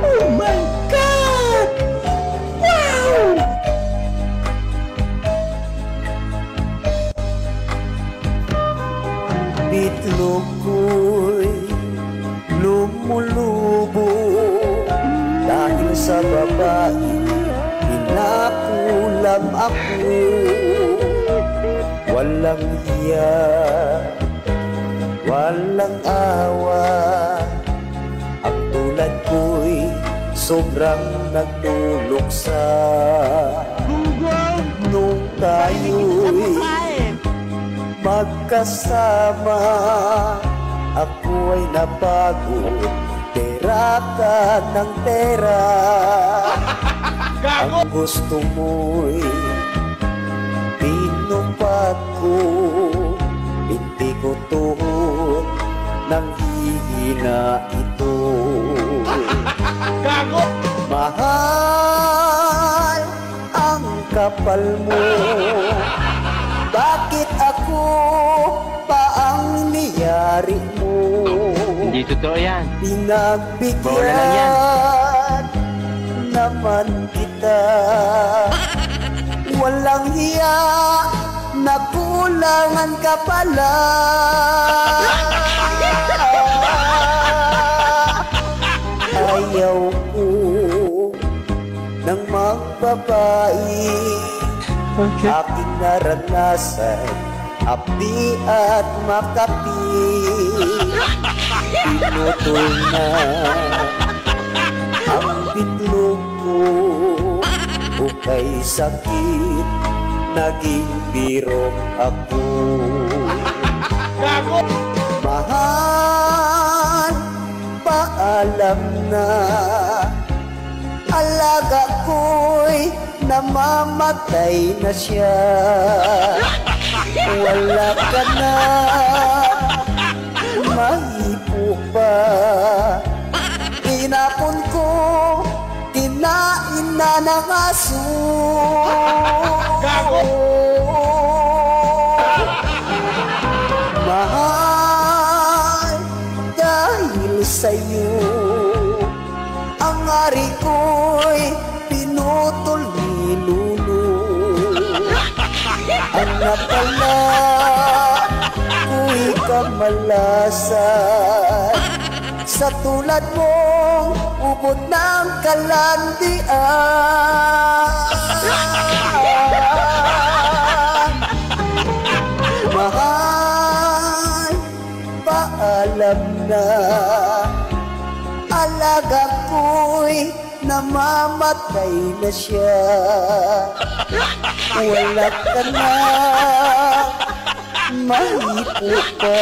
Oh my God! Wow! Itlog ko'y lumulubo dahil sa babae pinakulam ako. Walang hiya, walang awa, ang tulad ko'y sobrang nagtuluksa. Nung tayo'y magkasama, ako ay napagod, pera ka ng pera. Ang gusto mo'y pinupad ko, hindi ko tuhod nang hihina ito. Mahal ang kapal mo, bakit ako pa ang niyari mo? Hindi totoo yan. Pinagbigyan naman kita, walang hiya, nakulangan ka pala. Ayaw ko ng magbabae, aking naranasan, api at makapi. Pinutol na ang bitlog ko, ukay sakit, naging birok ako. Mahal, paalam na, alaga ko'y namamatay na siya. Wala ka na, mahipo pa, inapon ko, kinain na ng aso. Mahal, dahil sa'yo ang ari ko'y pinutol ni Lulu. Ang napala ko'y kamalasan, sa tulad mong ubod ng kalandian. Mahal, paalam na, alaga ko'y namamatay na siya. Wala ka na, mahipo pa.